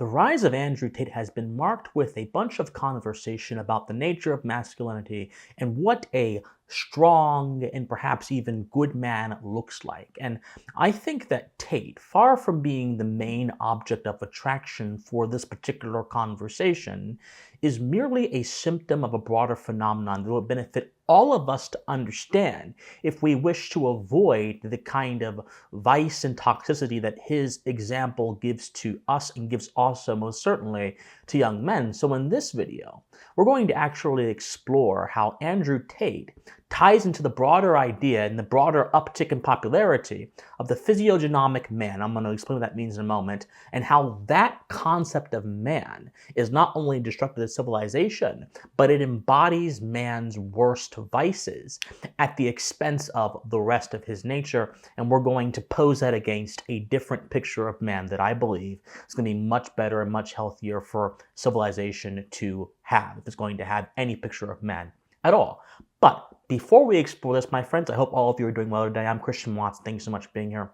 The rise of Andrew Tate has been marked with a bunch of conversation about the nature of masculinity and what a strong and perhaps even good man looks like. And I think that Tate, far from being the main object of attraction for this particular conversation, is merely a symptom of a broader phenomenon that will benefit all of us to understand if we wish to avoid the kind of vice and toxicity that his example gives to us and gives also most certainly to young men. So in this video, we're going to actually explore how Andrew Tate ties into the broader idea and the broader uptick in popularity of the physiognomic man. I'm going to explain what that means in a moment, and how that concept of man is not only destructive to civilization, but it embodies man's worst vices at the expense of the rest of his nature. And we're going to pose that against a different picture of man that I believe is going to be much better and much healthier for civilization to have, if it's going to have any picture of man at all. But before we explore this, my friends, I hope all of you are doing well today. I'm Christian Watts. Thanks so much for being here.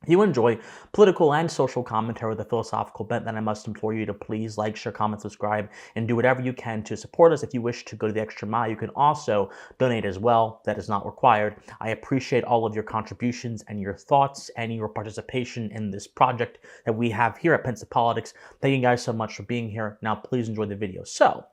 If you enjoy political and social commentary with a philosophical bent, then I must implore you to please like, share, comment, subscribe, and do whatever you can to support us. If you wish to go to the extra mile, you can also donate as well. That is not required. I appreciate all of your contributions and your thoughts and your participation in this project that we have here at Pensive Politics. Thank you guys so much for being here. Now, please enjoy the video. So,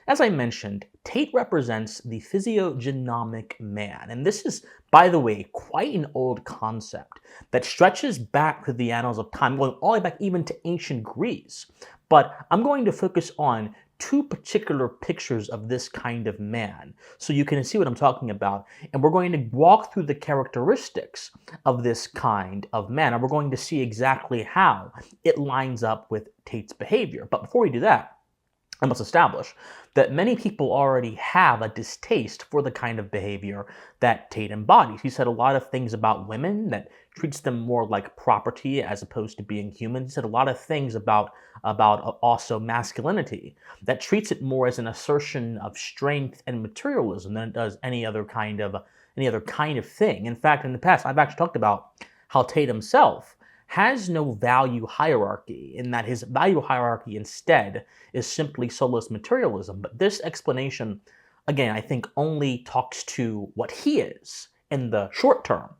as I mentioned, Tate represents the physiognomic man. And this is, by the way, quite an old concept that stretches back to the annals of time, going all the way back even to ancient Greece. But I'm going to focus on two particular pictures of this kind of man, so you can see what I'm talking about. And we're going to walk through the characteristics of this kind of man, and we're going to see exactly how it lines up with Tate's behavior. But before we do that, I must establish that many people already have a distaste for the kind of behavior that Tate embodies. He said a lot of things about women that treats them more like property as opposed to being human. He said a lot of things about also masculinity that treats it more as an assertion of strength and materialism than it does any other kind of thing. In fact, in the past, I've actually talked about how Tate himself has no value hierarchy, in that his value hierarchy instead is simply soulless materialism. But this explanation, again, I think only talks to what he is in the short term,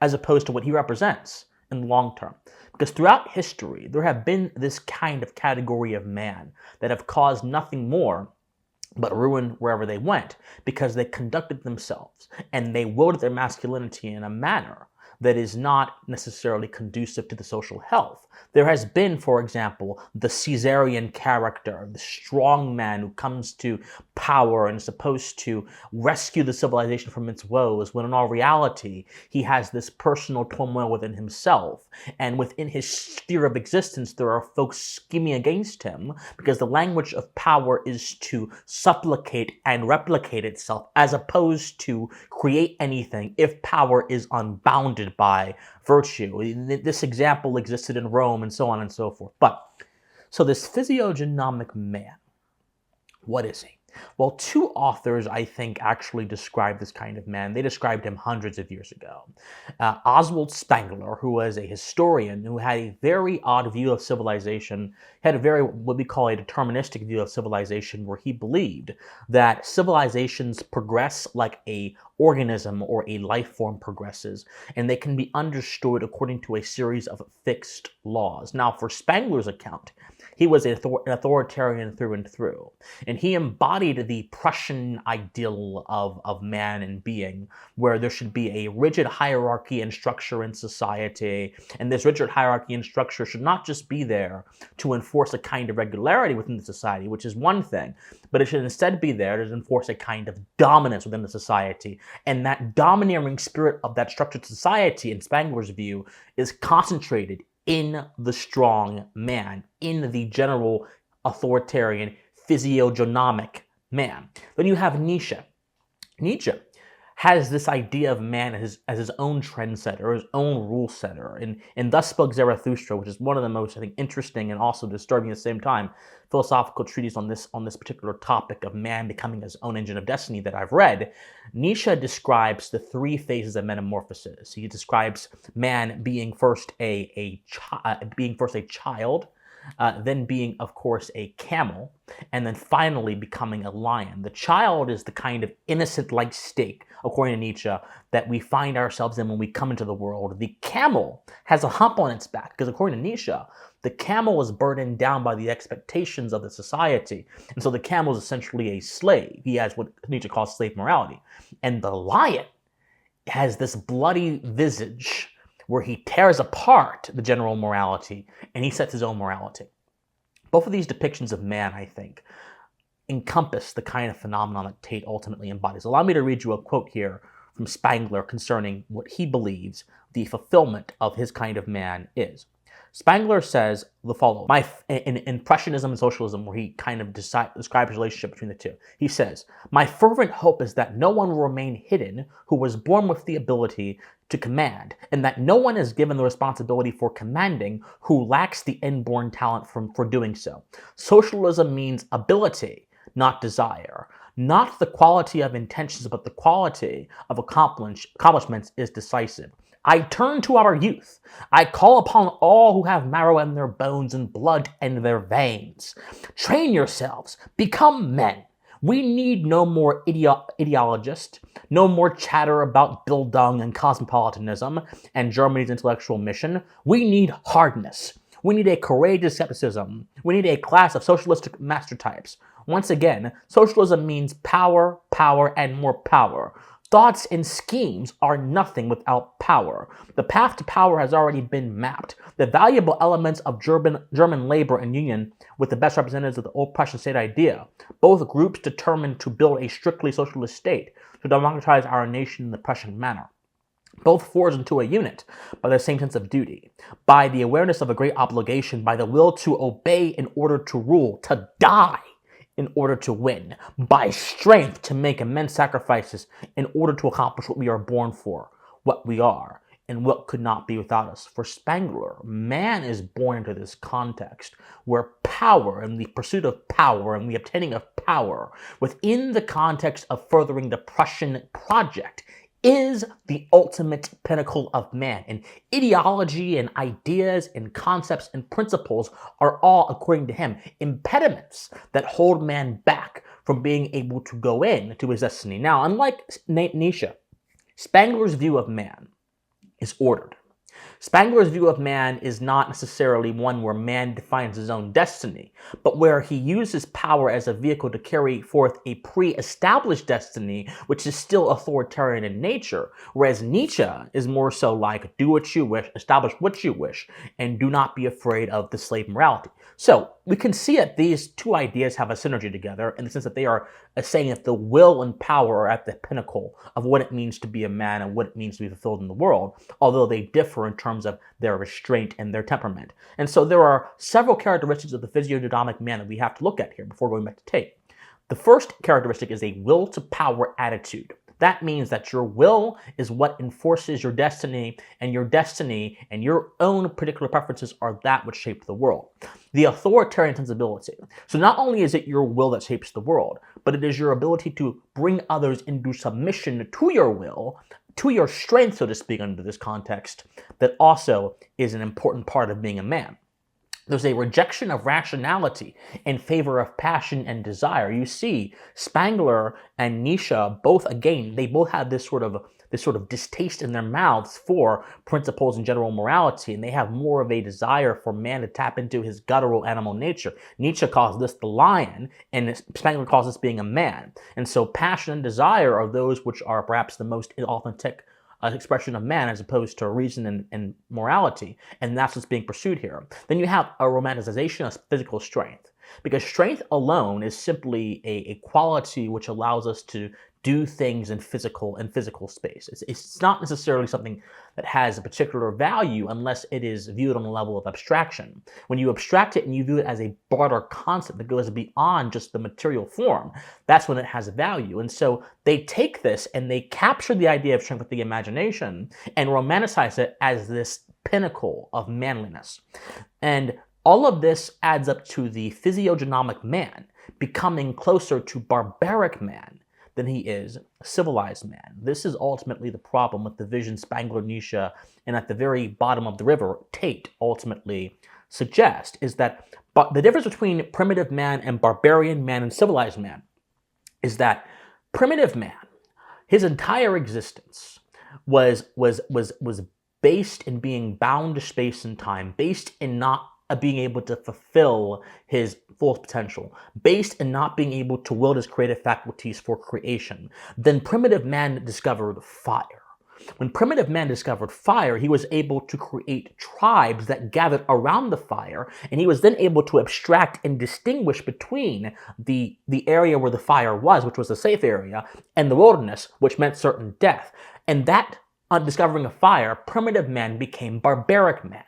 as opposed to what he represents in the long term. Because throughout history, there have been this kind of category of man that have caused nothing more but ruin wherever they went, because they conducted themselves and they wielded their masculinity in a manner that is not necessarily conducive to the social health. There has been, for example, the Caesarian character, the strongman who comes to power and is supposed to rescue the civilization from its woes, when in all reality, he has this personal turmoil within himself. And within his sphere of existence, there are folks scheming against him, because the language of power is to supplicate and replicate itself, as opposed to create anything if power is unbounded by virtue. This example existed in Rome and so on and so forth. So this physiognomic man, what is he? Well, two authors, I think, actually describe this kind of man. They described him hundreds of years ago. Oswald Spengler, who was a historian who had a very odd view of civilization, had a very, what we call a deterministic view of civilization, where he believed that civilizations progress like a organism or a life form progresses, and they can be understood according to a series of fixed laws. Now, for Spengler's account, he was an authoritarian through and through, and he embodied the Prussian ideal of man and being, where there should be a rigid hierarchy and structure in society, and this rigid hierarchy and structure should not just be there to enforce a kind of regularity within the society, which is one thing, but it should instead be there to enforce a kind of dominance within the society. And that domineering spirit of that structured society, in Spangler's view, is concentrated in the strong man, in the general authoritarian physiognomic man. Then you have Nietzsche. Nietzsche has this idea of man as his own trendsetter, his own rule setter, and thus spoke Zarathustra, which is one of the most, I think, interesting and also disturbing at the same time philosophical treatises on this particular topic of man becoming his own engine of destiny that I've read. Nietzsche describes the three phases of metamorphosis. He describes man being first a child, then being, of course, a camel, and then finally becoming a lion. The child is the kind of innocent-like state, according to Nietzsche, that we find ourselves in when we come into the world. The camel has a hump on its back, because according to Nietzsche, the camel is burdened down by the expectations of the society. And so the camel is essentially a slave. He has what Nietzsche calls slave morality. And the lion has this bloody visage where he tears apart the general morality and he sets his own morality. Both of these depictions of man, I think, encompass the kind of phenomenon that Tate ultimately embodies. Allow me to read you a quote here from Spangler concerning what he believes the fulfillment of his kind of man is. Spangler says the following, in Impressionism and Socialism, where he kind of describes the relationship between the two. He says, "My fervent hope is that no one will remain hidden who was born with the ability to command, and that no one is given the responsibility for commanding who lacks the inborn talent for doing so. Socialism means ability, not desire. Not the quality of intentions, but the quality of accomplishments is decisive. I turn to our youth. I call upon all who have marrow in their bones and blood in their veins. Train yourselves. Become men. We need no more ideologists, no more chatter about Bildung and cosmopolitanism and Germany's intellectual mission. We need hardness. We need a courageous skepticism. We need a class of socialistic master types. Once again, socialism means power, power, and more power. Thoughts and schemes are nothing without power. The path to power has already been mapped. The valuable elements of German labor and union with the best representatives of the old Prussian state idea, both groups determined to build a strictly socialist state, to democratize our nation in the Prussian manner. Both forged into a unit by the same sense of duty, by the awareness of a great obligation, by the will to obey in order to rule, to die in order to win, by strength to make immense sacrifices in order to accomplish what we are born for, what we are, and what could not be without us." For Spengler, man is born into this context where power and the pursuit of power and the obtaining of power within the context of furthering the Prussian project is the ultimate pinnacle of man. And ideology and ideas and concepts and principles are all, according to him, impediments that hold man back from being able to go in to his destiny. Now, unlike Nietzsche, Spengler's view of man is ordered. Spangler's view of man is not necessarily one where man defines his own destiny, but where he uses power as a vehicle to carry forth a pre-established destiny, which is still authoritarian in nature, whereas Nietzsche is more so like, do what you wish, establish what you wish, and do not be afraid of the slave morality. So we can see that these two ideas have a synergy together in the sense that they are saying that the will and power are at the pinnacle of what it means to be a man and what it means to be fulfilled in the world, although they differ in terms of their restraint and their temperament. And so there are several characteristics of the physiognomic man that we have to look at here before going back to Tate. The first characteristic is a will to power attitude. That means that your will is what enforces your destiny and your own particular preferences are that which shape the world. The authoritarian sensibility. So not only is it your will that shapes the world, but it is your ability to bring others into submission to your will, to your strength, so to speak, under this context, that also is an important part of being a man. There's a rejection of rationality in favor of passion and desire. You see, Spangler and Nietzsche they both have this sort of distaste in their mouths for principles and general morality, and they have more of a desire for man to tap into his guttural animal nature. Nietzsche calls this the lion, and Spangler calls this being a man. And so passion and desire are those which are perhaps the most authentic expression of man as opposed to reason and morality, and that's what's being pursued here. Then you have a romanticization of physical strength, because strength alone is simply a quality which allows us to do things in physical space. It's not necessarily something that has a particular value unless it is viewed on a level of abstraction. When you abstract it and you view it as a broader concept that goes beyond just the material form, that's when it has value. And so they take this and they capture the idea of strength with the imagination and romanticize it as this pinnacle of manliness. And all of this adds up to the physiognomic man becoming closer to barbaric man than he is civilized man. This is ultimately the problem with the vision Spangler, Nietzsche, and at the very bottom of the river, Tate ultimately suggest is that the difference between primitive man and barbarian man and civilized man is that primitive man, his entire existence was based in being bound to space and time, based in not being able to fulfill his full potential, based in not being able to wield his creative faculties for creation. Then primitive man discovered fire. When primitive man discovered fire, he was able to create tribes that gathered around the fire, and he was then able to abstract and distinguish between the area where the fire was, which was a safe area, and the wilderness, which meant certain death. And that, on discovering a fire, primitive man became barbaric man.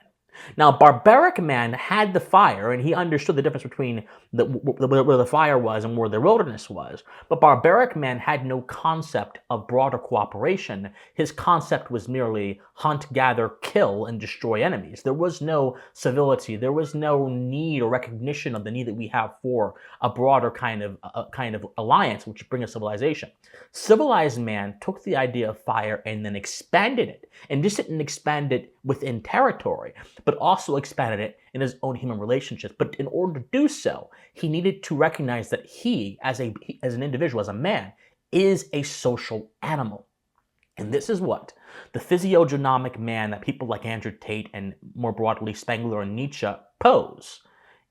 Now, barbaric man had the fire, and he understood the difference between where the fire was and where the wilderness was. But barbaric man had no concept of broader cooperation. His concept was merely hunt, gather, kill, and destroy enemies. There was no civility. There was no need or recognition of the need that we have for a broader kind of alliance, which brings a civilization. Civilized man took the idea of fire and then expanded it, and just didn't expand it within territory, but also expanded it in his own human relationships. But in order to do so, he needed to recognize that he, as an individual, as a man, is a social animal. And this is what the physiognomic man that people like Andrew Tate and more broadly Spangler and Nietzsche pose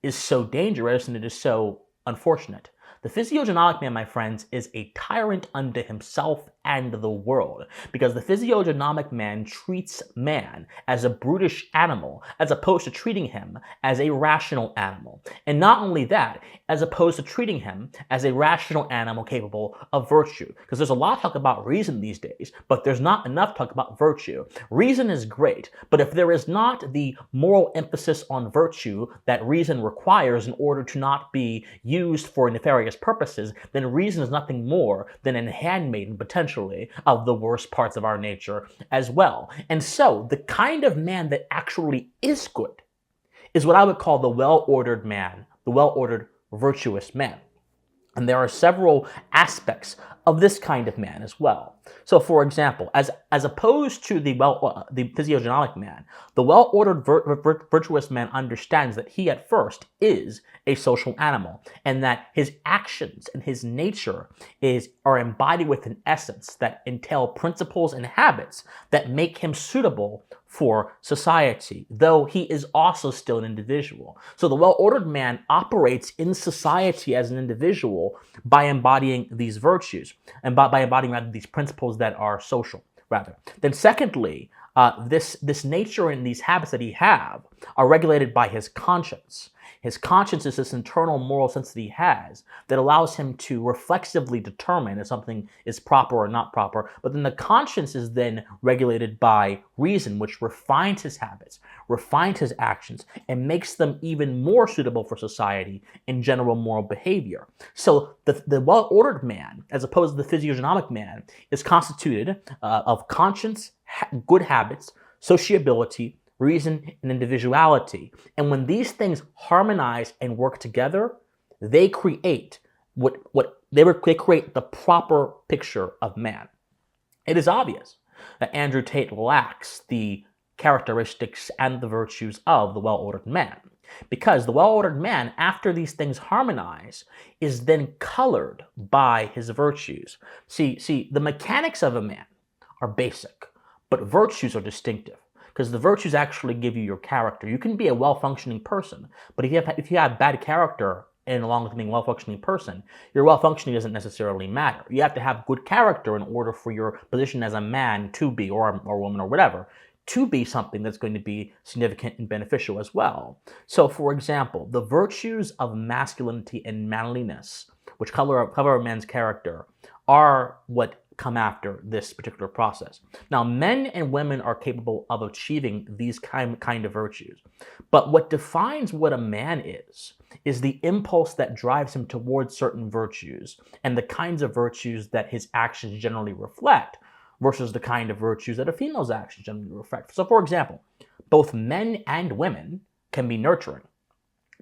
is so dangerous, and it is so unfortunate. The physiognomic man, my friends, is a tyrant unto himself and the world, because the physiognomic man treats man as a brutish animal as opposed to treating him as a rational animal. And not only that, as opposed to treating him as a rational animal capable of virtue. Because there's a lot of talk about reason these days, but there's not enough talk about virtue. Reason is great, but if there is not the moral emphasis on virtue that reason requires in order to not be used for nefarious purposes, then reason is nothing more than a handmaiden, potentially, of the worst parts of our nature as well. And so, the kind of man that actually is good is what I would call the well-ordered man, the well-ordered virtuous man. And there are several aspects of this kind of man as well. So, for example, as opposed to the physiognomic man, the well-ordered virtuous man understands that he at first is a social animal, and that his actions and his nature are embodied with an essence that entail principles and habits that make him suitable for society, though he is also still an individual. So the well-ordered man operates in society as an individual by embodying these virtues, and by embodying rather these principles that are social, rather. Then secondly, this nature and these habits that he have are regulated by his conscience. His conscience is this internal moral sense that he has that allows him to reflexively determine if something is proper or not proper. But then the conscience is then regulated by reason, which refines his habits, refines his actions, and makes them even more suitable for society in general moral behavior. So the well-ordered man, as opposed to the physiognomic man, is constituted of conscience, good habits, sociability, reason, and individuality. And when these things harmonize and work together, they create they create the proper picture of man. It is obvious that Andrew Tate lacks the characteristics and the virtues of the well-ordered man, because the well-ordered man, after these things harmonize, is then colored by his virtues. See, the mechanics of a man are basic, but virtues are distinctive. Because the virtues actually give you your character. You can be a well-functioning person, but if you have bad character and along with being a well-functioning person, your well-functioning doesn't necessarily matter. You have to have good character in order for your position as a man to be, or a woman or whatever, to be something that's going to be significant and beneficial as well. So, for example, the virtues of masculinity and manliness, which color a man's character, are what come after this particular process. Now, men and women are capable of achieving these kind of virtues. But what defines what a man is the impulse that drives him towards certain virtues and the kinds of virtues that his actions generally reflect versus the kind of virtues that a female's actions generally reflect. So, for example, both men and women can be nurturing,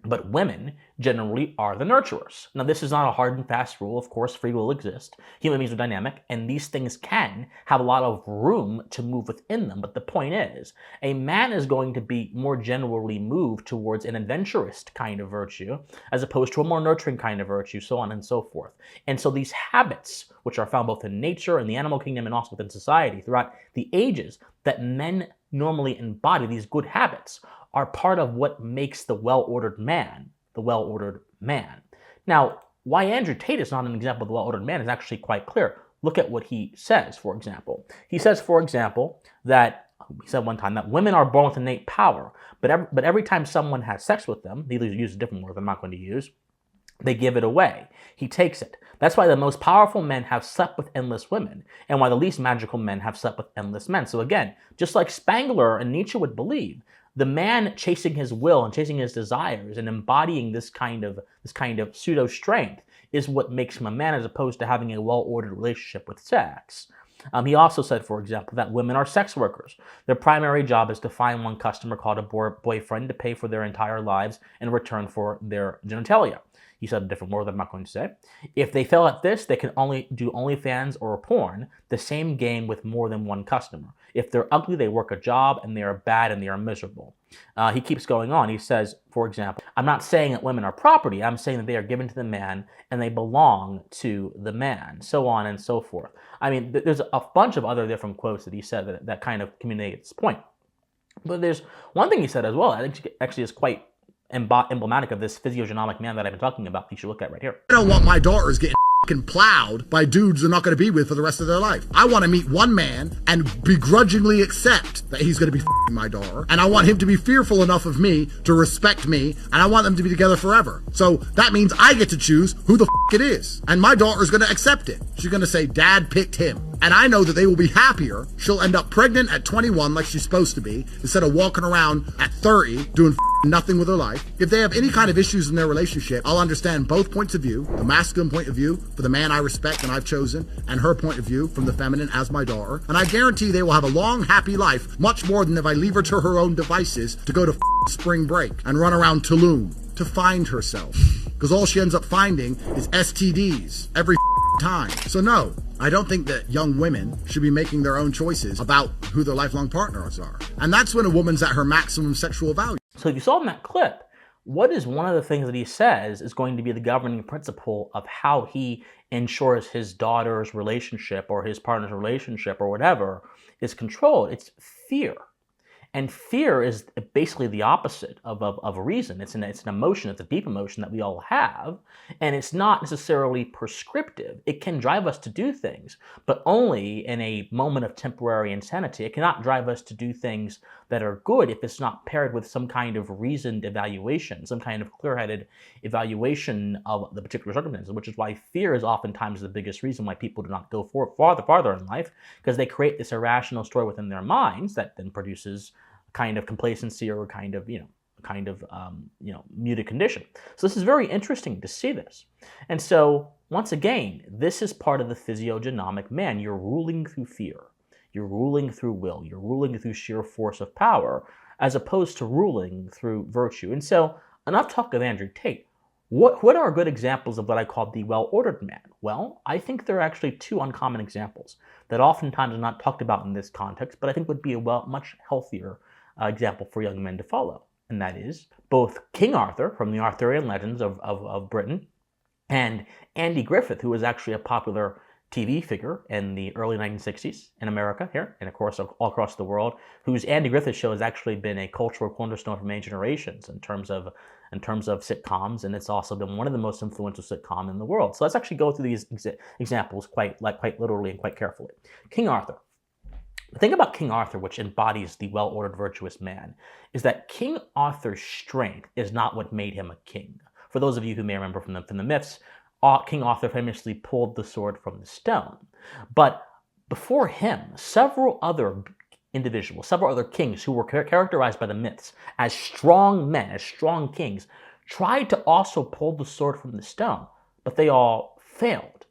But women generally are the nurturers. Now, this is not a hard and fast rule. Of course, free will exists. Human beings are dynamic, and these things can have a lot of room to move within them. But the point is, a man is going to be more generally moved towards an adventurous kind of virtue, as opposed to a more nurturing kind of virtue, so on and so forth. And so these habits, which are found both in nature and the animal kingdom and also within society throughout the ages, that men normally embody, these good habits, are part of what makes the well-ordered man the well-ordered man. Now, why Andrew Tate is not an example of the well-ordered man is actually quite clear. Look at what he says, for example. He says, for example, that he said one time that women are born with innate power, but every time someone has sex with them, he uses a different word I'm not going to use, they give it away. He takes it. That's why the most powerful men have slept with endless women, and why the least magical men have slept with endless men. So again, just like Spangler and Nietzsche would believe, the man chasing his will and chasing his desires and embodying this kind of pseudo strength is what makes him a man, as opposed to having a well-ordered relationship with sex. He also said, for example, that women are sex workers. Their primary job is to find one customer called a boyfriend to pay for their entire lives in return for their genitalia. He said a different word that I'm not going to say. If they fail at this, they can only do OnlyFans or porn, the same game with more than one customer. If they're ugly, they work a job, and they are bad, and they are miserable. He keeps going on. He says, for example, I'm not saying that women are property. I'm saying that they are given to the man, and they belong to the man, so on and so forth. I mean, there's a bunch of other different quotes that he said that kind of communicate this point. But there's one thing he said as well, I think actually is quite emblematic of this physiognomic man that I've been talking about. You should look at right here. I don't want my daughters getting plowed by dudes they're not going to be with for the rest of their life. I want to meet one man and begrudgingly accept that he's going to be my daughter, and I want him to be fearful enough of me to respect me, and I want them to be together forever. So that means I get to choose who the it is, and my daughter's going to accept it. She's going to say, Dad picked him. And I know that they will be happier. She'll end up pregnant at 21 like she's supposed to be, instead of walking around at 30 doing nothing with her life. If they have any kind of issues in their relationship, I'll understand both points of view, the masculine point of view for the man I respect and I've chosen, and her point of view from the feminine as my daughter. And I guarantee they will have a long, happy life, much more than if I leave her to her own devices to go to spring break and run around Tulum to find herself. Because all she ends up finding is STDs every time. So no, I don't think that young women should be making their own choices about who their lifelong partners are. And that's when a woman's at her maximum sexual value. So if you saw in that clip, what is one of the things that he says is going to be the governing principle of how he ensures his daughter's relationship or his partner's relationship or whatever is controlled? It's fear. And fear is basically the opposite of reason. It's an emotion, it's a deep emotion that we all have, and it's not necessarily prescriptive. It can drive us to do things, but only in a moment of temporary insanity. It cannot drive us to do things that are good if it's not paired with some kind of reasoned evaluation, some kind of clear-headed evaluation of the particular circumstances, which is why fear is oftentimes the biggest reason why people do not go farther in life, because they create this irrational story within their minds that then produces kind of complacency or kind of muted condition. So this is very interesting to see this. And so once again, this is part of the physiognomic man. You're ruling through fear. You're ruling through will. You're ruling through sheer force of power, as opposed to ruling through virtue. And so enough talk of Andrew Tate. What are good examples of what I call the well-ordered man? Well, I think there are actually two uncommon examples that oftentimes are not talked about in this context, but I think would be a much healthier example for young men to follow. And that is both King Arthur from the Arthurian legends of Britain and Andy Griffith, who was actually a popular TV figure in the early 1960s in America here, and of course all across the world, whose Andy Griffith show has actually been a cultural cornerstone for many generations in terms of sitcoms, and it's also been one of the most influential sitcoms in the world. So let's actually go through these examples quite literally and quite carefully. King Arthur. The thing about King Arthur, which embodies the well-ordered, virtuous man, is that King Arthur's strength is not what made him a king. For those of you who may remember from the myths, King Arthur famously pulled the sword from the stone. But before him, several other individuals, several other kings who were characterized by the myths as strong men, as strong kings, tried to also pull the sword from the stone, but they all failed.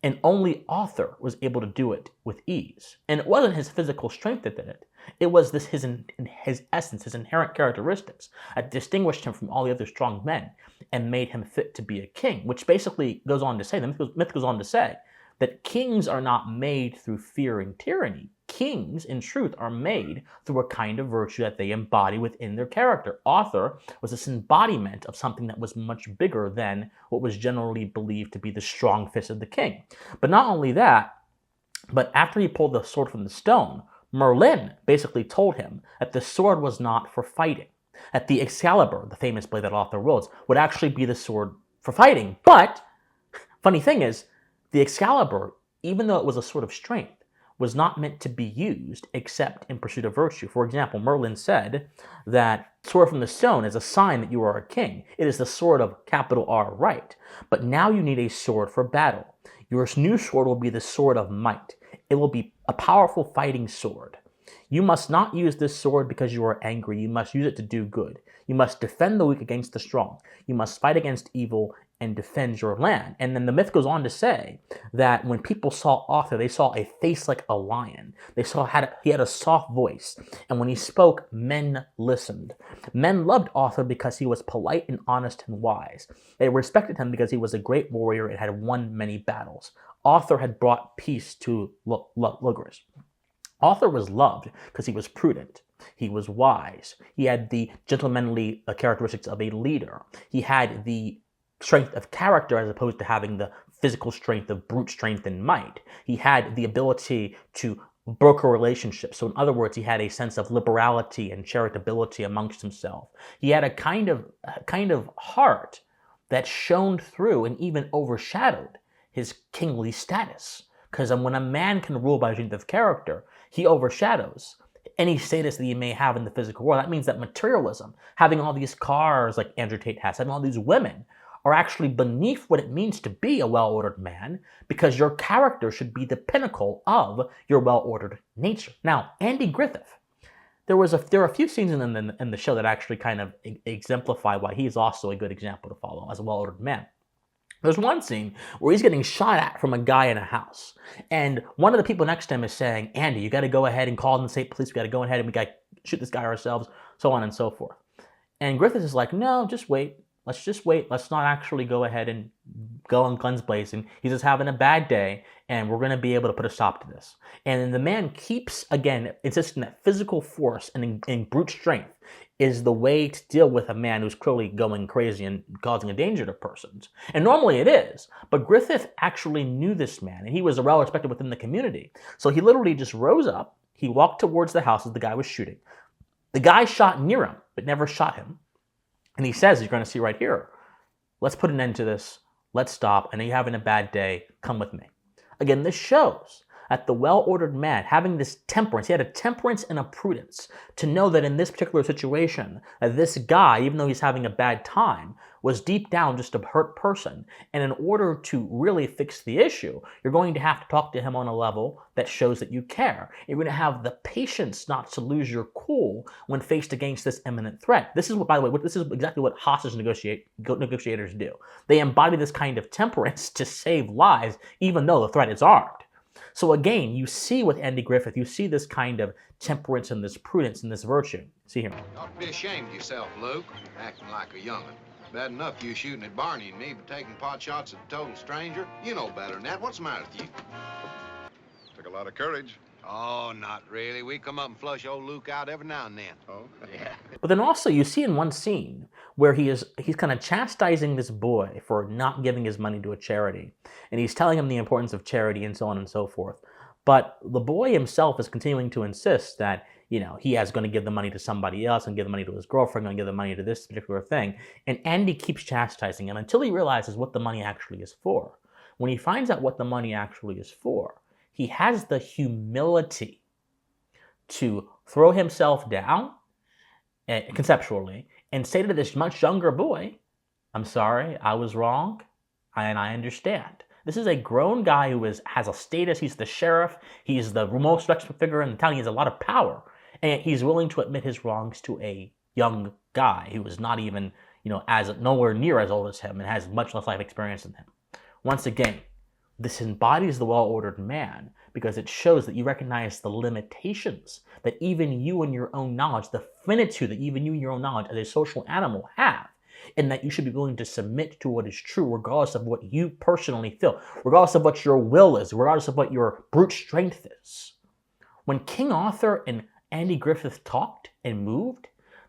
And only Arthur was able to do it with ease. And it wasn't his physical strength that did it. It was this his essence, his inherent characteristics that distinguished him from all the other strong men and made him fit to be a king, which basically goes on to say, the myth goes on to say, that kings are not made through fear and tyranny. Kings, in truth, are made through a kind of virtue that they embody within their character. Arthur was this embodiment of something that was much bigger than what was generally believed to be the strong fist of the king. But not only that, but after he pulled the sword from the stone, Merlin basically told him that the sword was not for fighting, that the Excalibur, the famous blade that Arthur wields, would actually be the sword for fighting. But, funny thing is, the Excalibur, even though it was a sword of strength, was not meant to be used except in pursuit of virtue. For example, Merlin said that sword from the stone is a sign that you are a king. It is the sword of capital R right. But now you need a sword for battle. Your new sword will be the sword of might. It will be a powerful fighting sword. You must not use this sword because you are angry. You must use it to do good. You must defend the weak against the strong. You must fight against evil and defend your land. And then the myth goes on to say that when people saw Arthur, they saw a face like a lion. They saw he had a soft voice. And when he spoke, men listened. Men loved Arthur because he was polite and honest and wise. They respected him because he was a great warrior and had won many battles. Arthur had brought peace to Logres. Arthur was loved because he was prudent. He was wise. He had the gentlemanly characteristics of a leader. He had the strength of character as opposed to having the physical strength of brute strength and might. He had the ability to broker relationships. So in other words, he had a sense of liberality and charitability amongst himself. He had a kind of heart that shone through and even overshadowed his kingly status. Because when a man can rule by strength of character, he overshadows any status that he may have in the physical world. That means that materialism, having all these cars like Andrew Tate has, having all these women, are actually beneath what it means to be a well-ordered man, because your character should be the pinnacle of your well-ordered nature. Now, Andy Griffith, there are a few scenes in the show that actually kind of exemplify why he's also a good example to follow as a well-ordered man. There's one scene where he's getting shot at from a guy in a house. And one of the people next to him is saying, Andy, you got to go ahead and call in the state police. We got to go ahead and we got to shoot this guy ourselves, so on and so forth. And Griffith is like, no, just wait. Let's just wait. Let's not actually go ahead and go on guns blazing. He's just having a bad day, and we're going to be able to put a stop to this. And then the man keeps, again, insisting that physical force and brute strength is the way to deal with a man who's clearly going crazy and causing a danger to persons. And normally it is, but Griffith actually knew this man, and he was well respected within the community. So he literally just rose up, he walked towards the house as the guy was shooting. The guy shot near him, but never shot him. And he says, you're going to see right here, let's put an end to this, let's stop, and you're having a bad day, come with me. Again, this shows that the well-ordered man, having this temperance, he had a temperance and a prudence to know that in this particular situation, that this guy, even though he's having a bad time, was deep down just a hurt person. And in order to really fix the issue, you're going to have to talk to him on a level that shows that you care. You're going to have the patience not to lose your cool when faced against this imminent threat. This is what, by the way, this is exactly what hostage negotiators do. They embody this kind of temperance to save lives, even though the threat is armed. So again, you see with Andy Griffith, you see this kind of temperance and this prudence and this virtue. See here. You ought to be ashamed of yourself, Luke, acting like a young'un. Bad enough you shooting at Barney and me, but taking pot shots at a total stranger? You know better than that. What's the matter with you? Took a lot of courage. Oh, not really. We come up and flush old Luke out every now and then. Oh? Yeah. But then also you see in one scene where he's kind of chastising this boy for not giving his money to a charity. And he's telling him the importance of charity and so on and so forth. But the boy himself is continuing to insist that, he is going to give the money to somebody else and give the money to his girlfriend and give the money to this particular thing. And Andy keeps chastising him until he realizes what the money actually is for. When he finds out what the money actually is for, he has the humility to throw himself down conceptually and say to this much younger boy, I'm sorry, I was wrong, and I understand. This is a grown guy who has a status. He's the sheriff. He's the most respected figure in the town. He has a lot of power. And he's willing to admit his wrongs to a young guy who is not even, nowhere near as old as him and has much less life experience than him. Once again, this embodies the well-ordered man because it shows that you recognize the limitations that even you and your own knowledge, the finitude that even you and your own knowledge as a social animal have, and that you should be willing to submit to what is true regardless of what you personally feel, regardless of what your will is, regardless of what your brute strength is. When King Arthur and Andy Griffith talked and moved,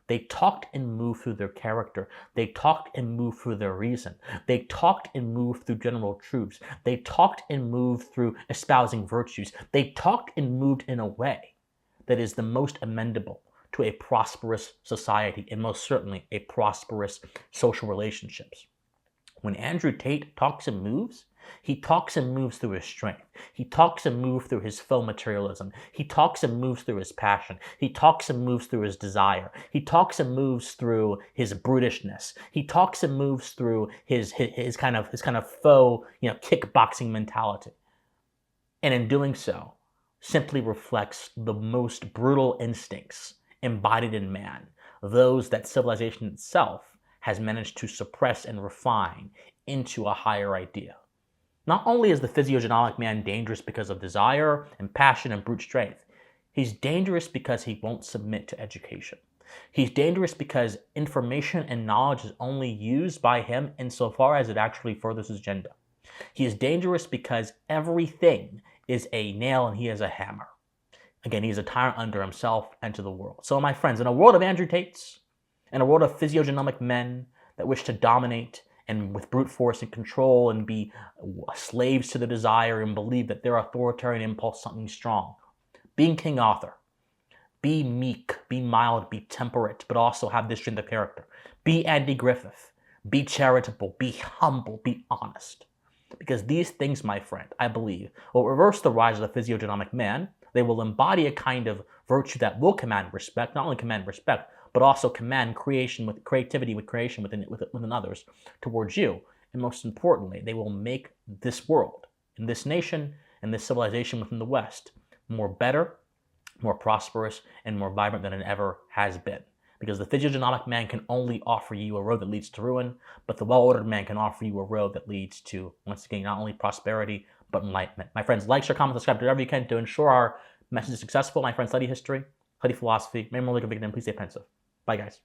they talked and moved through their character. They talked and moved through their reason. They talked and moved through general truths. They talked and moved through espousing virtues. They talked and moved in a way that is the most amendable to a prosperous society and most certainly a prosperous social relationships. When Andrew Tate talks and moves, he talks and moves through his strength. He talks and moves through his faux materialism. He talks and moves through his passion. He talks and moves through his desire. He talks and moves through his brutishness. He talks and moves through his kind of faux, kickboxing mentality. And in doing so, simply reflects the most brutal instincts embodied in man, those that civilization itself has managed to suppress and refine into a higher idea. Not only is the physiognomic man dangerous because of desire and passion and brute strength, he's dangerous because he won't submit to education. He's dangerous because information and knowledge is only used by him insofar as it actually furthers his agenda. He is dangerous because everything is a nail and he is a hammer. Again, he's a tyrant unto himself and to the world. So my friends, in a world of Andrew Tates, in a world of physiognomic men that wish to dominate and with brute force and control and be slaves to the desire and believe that their authoritarian impulse is something strong, being King Arthur, be meek, be mild, be temperate, but also have this strength of character. Be Andy Griffith, be charitable, be humble, be honest. Because these things, my friend, I believe, will reverse the rise of the physiognomic man. They will embody a kind of virtue that will command respect, not only command respect, but also command creation with creativity, with creation within others towards you. And most importantly, they will make this world, and this nation, and this civilization within the West more better, more prosperous, and more vibrant than it ever has been. Because the physiognomic man can only offer you a road that leads to ruin, but the well-ordered man can offer you a road that leads to, once again, not only prosperity, but enlightenment. My friends, like, share, comment, subscribe, do whatever you can to ensure our message is successful. My friends, study history, study philosophy, make more like a big name, please stay pensive. Bye, guys.